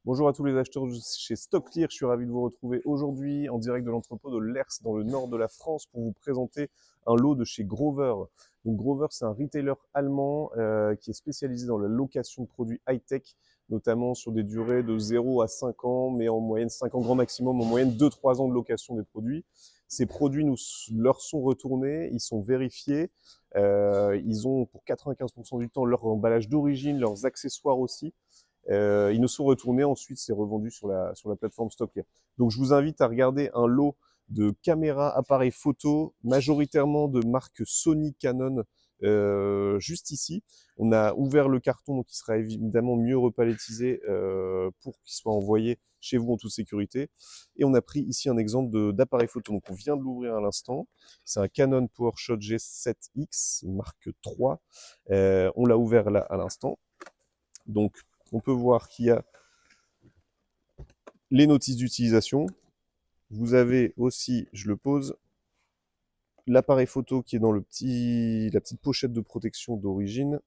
Bonjour à tous les acheteurs chez StockClear, je suis ravi de vous retrouver aujourd'hui en direct de l'entrepôt de Lers dans le nord de la France pour vous présenter un lot de chez Grover. Donc Grover, c'est un retailer allemand qui est spécialisé dans la location de produits high-tech, notamment sur des durées de 0 à 5 ans, mais en moyenne 5 ans grand maximum, en moyenne 2-3 ans de location des produits. Ces produits leur sont retournés, ils sont vérifiés, ils ont pour 95% du temps leur emballage d'origine, leurs accessoires aussi. Ils nous sont retournés, ensuite c'est revendu sur la plateforme StockClear. Donc je vous invite à regarder un lot de caméras, appareils photo, majoritairement de marque Sony, Canon, juste ici. On a ouvert le carton, donc il sera évidemment mieux repalettisé pour qu'il soit envoyé chez vous en toute sécurité. Et on a pris ici un exemple d'appareil photo. Donc on vient de l'ouvrir à l'instant. C'est un Canon PowerShot G7X, marque 3. On l'a ouvert là à l'instant. Donc on peut voir qu'il y a les notices d'utilisation. Vous avez aussi, je le pose, l'appareil photo qui est dans la petite pochette de protection d'origine.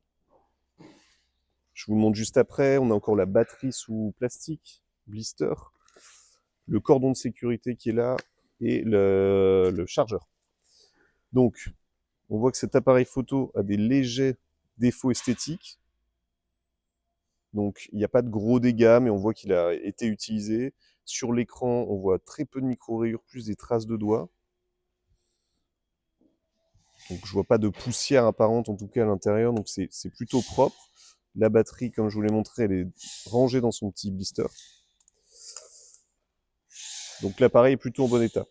Je vous le montre juste après. On a encore la batterie sous plastique, blister, le cordon de sécurité qui est là et le chargeur. Donc, on voit que cet appareil photo a des légers défauts esthétiques. Donc, il n'y a pas de gros dégâts, mais on voit qu'il a été utilisé. Sur l'écran, on voit très peu de micro-rayures, plus des traces de doigts. Donc, je vois pas de poussière apparente, en tout cas à l'intérieur, donc c'est plutôt propre. La batterie, comme je vous l'ai montré, elle est rangée dans son petit blister. Donc, l'appareil est plutôt en bon état.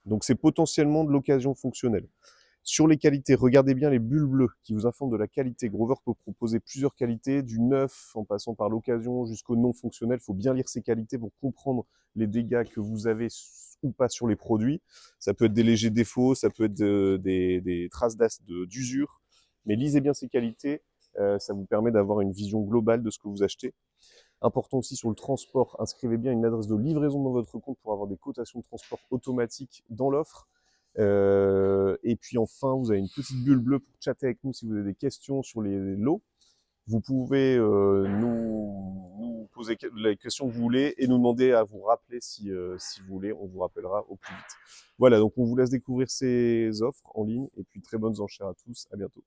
Donc, c'est potentiellement de l'occasion fonctionnelle. Sur les qualités, regardez bien les bulles bleues qui vous informent de la qualité. Grover peut proposer plusieurs qualités, du neuf en passant par l'occasion jusqu'au non fonctionnel. Il faut bien lire ces qualités pour comprendre les dégâts que vous avez ou pas sur les produits. Ça peut être des légers défauts, ça peut être des traces d'usure, mais lisez bien ces qualités. Ça vous permet d'avoir une vision globale de ce que vous achetez. Important aussi sur le transport, inscrivez bien une adresse de livraison dans votre compte pour avoir des cotations de transport automatiques dans l'offre. Et puis enfin, vous avez une petite bulle bleue pour chatter avec nous si vous avez des questions sur les lots. Vous pouvez nous poser les questions que vous voulez et nous demander à vous rappeler si vous voulez. On vous rappellera au plus vite. Voilà, donc on vous laisse découvrir ces offres en ligne et puis très bonnes enchères à tous. À bientôt.